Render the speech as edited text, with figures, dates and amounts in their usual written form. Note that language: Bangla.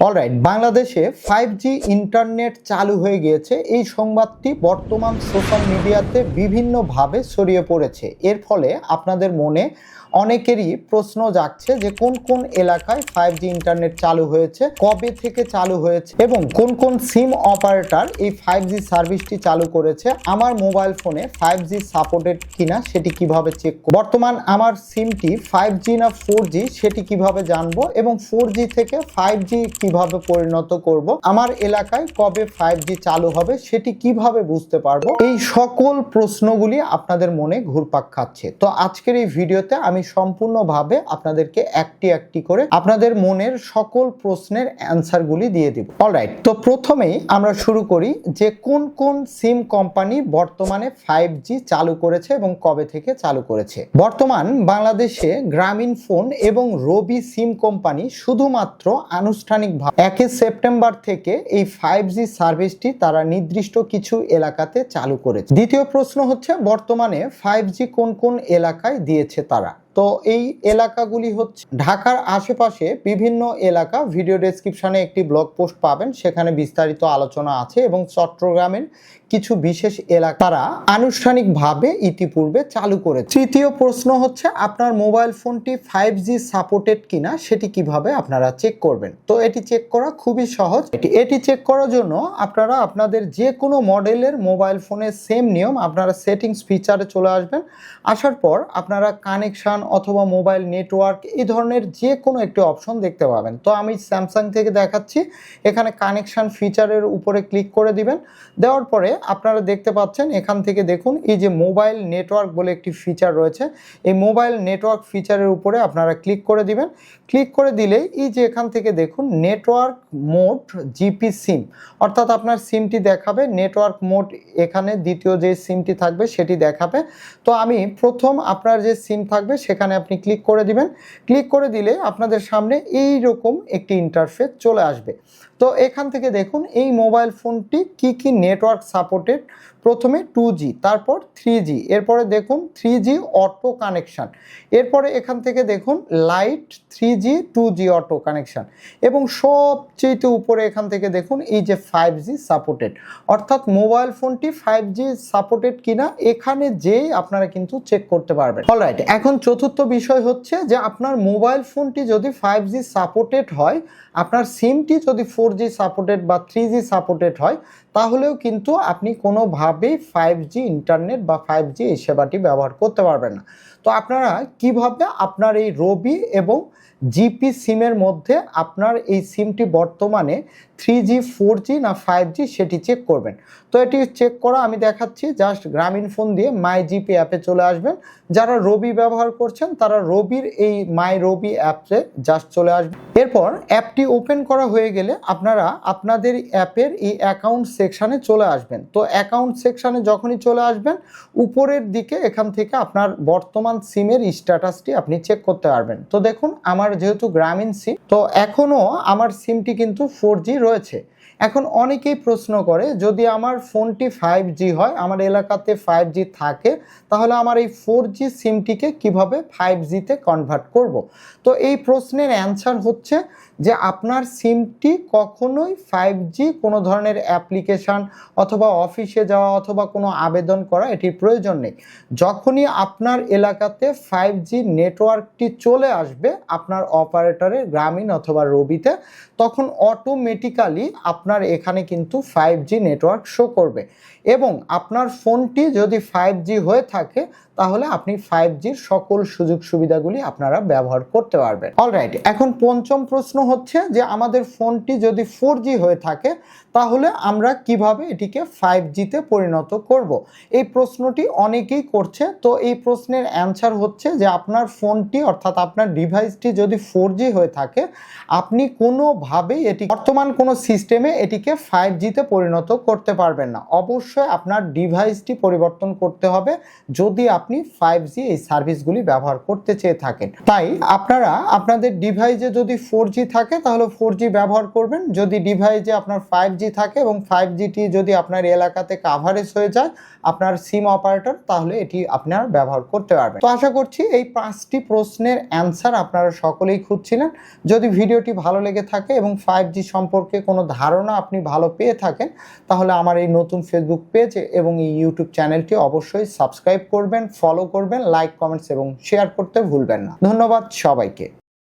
অলরাইট, বাংলাদেশে 5G ইন্টারনেট চালু হয়ে গিয়েছে। এই সংবাদটি বর্তমান সোশ্যাল মিডিয়াতে বিভিন্নভাবে ছড়িয়ে পড়েছে। এর ফলে আপনাদের মনে অনেকেরই প্রশ্ন জাগছে যে কোন কোন এলাকায় 5G ইন্টারনেট চালু হয়েছে, কবে থেকে চালু হয়েছে এবং কোন কোন সিম অপারেটর এই 5G সার্ভিসটি চালু করেছে। আমার মোবাইল ফোনে 5G সাপোর্টেড কিনা সেটি কিভাবে চেক করব, বর্তমান আমার সিমটি 5G না 4G সেটি কিভাবে জানবো এবং 4G থেকে 5G কিভাবে পরিণত করব, আমার এলাকায় কবে 5G চালু হবে সেটি কিভাবে বুঝতে পারবো, এই সকল প্রশ্নগুলি আপনাদের মনে ঘুরপাক খাচ্ছে। তো আজকের এই ভিডিওতে আমি সম্পূর্ণভাবে আপনাদেরকে একটি একটি করে আপনাদের মনের সকল প্রশ্নের অ্যান্সারগুলি দিয়ে দিব। অলরাইট, তো প্রথমেই আমরা শুরু করি যে কোন কোন সিম কোম্পানি বর্তমানে 5G চালু করেছে এবং কবে থেকে চালু করেছে। বর্তমান বাংলাদেশে গ্রামীণ ফোন এবং রবি সিম কোম্পানি শুধুমাত্র আনুষ্ঠানিকভাবে 1 সেপ্টেম্বর থেকে এই 5G সার্ভিসটি তারা নির্দিষ্ট কিছু এলাকাতে চালু করেছে। দ্বিতীয় প্রশ্ন হচ্ছে বর্তমানে 5G কোন কোন এলাকায় দিয়েছে তারা। তো এই এলাকাগুলি হচ্ছে ঢাকার আশেপাশে বিভিন্ন এলাকা, ভিডিও ডেসক্রিপশনে একটি ব্লগ পোস্ট পাবেন, সেখানে বিস্তারিত আলোচনা আছে, এবং চট্টগ্রামের কিছু বিশেষ এলাকা তারা আনুষ্ঠানিকভাবে ইতিপূর্বে চালু করেছে। তৃতীয় প্রশ্ন হচ্ছে আপনার মোবাইল ফোনটি 5G সাপোর্টেড কিনা সেটি কিভাবে আপনারা চেক করবেন। তো এটি চেক করা খুবই সহজ। এটি চেক করার জন্য আপনারা আপনাদের যে কোনো মডেলের মোবাইল ফোনের সেম নিয়ম, আপনারা সেটিংস ফিচারে চলে আসবেন। আসার পর আপনারা কানেকশন অথবা মোবাইল নেটওয়ার্ক এই ধরনের যে কোনো একটি অপশন দেখতে পাবেন। তো আমি স্যামসাং থেকে দেখাচ্ছি। এখানে কানেকশন ফিচারের উপরে ক্লিক করে দিবেন। দেওয়ার পরে আপনারা দেখতে পাচ্ছেন এখান থেকে দেখুন এই যে মোবাইল নেটওয়ার্ক বলে একটি ফিচার রয়েছে। এই মোবাইল নেটওয়ার্ক ফিচারের উপরে আপনারা ক্লিক করে দিবেন। ক্লিক করে দিলেই এই যে এখান থেকে দেখুন নেটওয়ার্ক মোড জিপি সিম, অর্থাৎ আপনার সিমটি দেখাবে নেটওয়ার্ক মোড। এখানে দ্বিতীয় যে সিমটি থাকবে সেটি দেখাবে। তো আমি প্রথম আপনার যে সিম থাকবে সেখানে আপনি ক্লিক করে দিবেন। ক্লিক করে দিলে আপনাদের সামনে এই রকম একটি ইন্টারফেস চলে আসবে। তো এখান থেকে দেখুন এই মোবাইল ফোনটি কি কি নেটওয়ার্ক সাপোর্টেড। প্রথমে 2G, তারপর 3G, এরপরে দেখুন 3G অটো কানেকশান, এরপরে এখান থেকে দেখুন light 3G 2G auto connection, এবং সবচেয়ে উপরে এখান থেকে দেখুন এই যে 5G সাপোর্টেড, অর্থাৎ মোবাইল ফোনটি 5G সাপোর্টেড কিনা এখানে যেই আপনারা কিন্তু চেক করতে পারবেন। অলরাইট, এখন চতুর্থ বিষয় হচ্ছে যে আপনার মোবাইল ফোনটি যদি 5G সাপোর্টেড হয়, আপনার সিমটি যদি 4G সাপোর্টেড বা 3G সাপোর্টেড হয়, তাহলেও কিন্তু আপনি কোনোভাবেই 5G ইন্টারনেট বা 5G এই সেবাটি ব্যবহার করতে পারবেন না। তো আপনারা কিভাবে আপনার এই রবি এবং জিপি সিমের মধ্যে আপনার এই সিমটি বর্তমানে 3G 4G না 5G সেটি চেক করবেন। তো এটি চেক করা আমি দেখাচ্ছি। জাস্ট গ্রামীণ ফোন দিয়ে মাই জিপি অ্যাপে চলে আসবেন। যারা রবি ব্যবহার করছেন তারা রবির এই মাই রবি অ্যাপে জাস্ট চলে আসবেন। এরপর অ্যাপটি ওপেন করা হয়ে গেলে আপনারা আপনাদের অ্যাপের এই অ্যাকাউন্ট সেকশানে চলে আসবেন। তো অ্যাকাউন্ট সেকশানে যখনই চলে আসবেন, উপরের দিকে এখান থেকে আপনার বর্তমান সিমের স্ট্যাটাসটি আপনি চেক করতে পারবেন। তো দেখুন আমার যেহেতু গ্রামীণ সিম, তো এখনও আমার সিমটি কিন্তু 4G রয়েছে। এখন অনেকেই প্রশ্ন করে যদি আমার ফোনটি 5G হয়, আমার এলাকাতে 5G থাকে, তাহলে আমার এই 4G সিমটিকে কিভাবে 5Gতে কনভার্ট করব। তো এই প্রশ্নের অ্যান্সার হচ্ছে যে আপনার সিমটি কখনোই 5G কোনো ধরনের অ্যাপ্লিকেশান অথবা অফিসে যাওয়া অথবা কোনো আবেদন করা এটির প্রয়োজন নেই। যখনই আপনার এলাকাতে 5G নেটওয়ার্কটি চলে আসবে আপনার অপারেটরের গ্রামীণ অথবা রবিতে, তখন অটোমেটিক্যালি আপনার এখানে কিন্তু 5G নেটওয়ার্ক শো করবে, এবং আপনার ফোনটি যদি 5G হয়ে থাকে তাহলে আপনি 5Gর সকল সুযোগ সুবিধাগুলি আপনারা ব্যবহার করতে পারবেন। অলরাইট, এখন পঞ্চম প্রশ্ন হচ্ছে যে আমাদের ফোনটি যদি 4G হয়ে থাকে তাহলে আমরা কিভাবে এটিকে 5Gতে পরিণত করব। এই প্রশ্নটি অনেকেই করছে। তো এই প্রশ্নের অ্যান্সার হচ্ছে যে আপনার ফোনটি অর্থাৎ আপনার ডিভাইসটি যদি 4G হয়ে থাকে, আপনি কোনোভাবেই এটি বর্তমান কোনো সিস্টেমে এটিকে 5Gতে পরিণত করতে পারবেন না। অবশ্যই আপনার ডিভাইসটি পরিবর্তন করতে হবে যদি আপনি 5G এই সার্ভিসগুলি ব্যবহার করতে চেয়ে থাকেন। তাই আপনারা আপনাদের ডিভাইসে যদি 4G থাকে তাহলে 4G ব্যবহার করবেন। যদি ডিভাইসে আপনার 5G থাকে এবং 5Gটি যদি আপনার এলাকাতে কাভারেজ হয়ে যায় আপনার সিম অপারেটর, তাহলে এটি আপনার ব্যবহার করতে পারবেন। তো আশা করছি এই 5টি প্রশ্নের অ্যান্সার আপনারা সকলেই খুঁজছিলেন। যদি ভিডিওটি ভালো লেগে থাকে এবং 5G সম্পর্কে কোনো ধারণা আপনি ভালো পেয়ে থাকেন, তাহলে আমার এই নতুন ফেসবুক পেজ এবং এই ইউটিউব চ্যানেলটি অবশ্যই সাবস্ক্রাইব করবেন, ফলো করবেন, লাইক, কমেন্টস এবং শেয়ার করতে ভুলবেন না। ধন্যবাদ সবাইকে।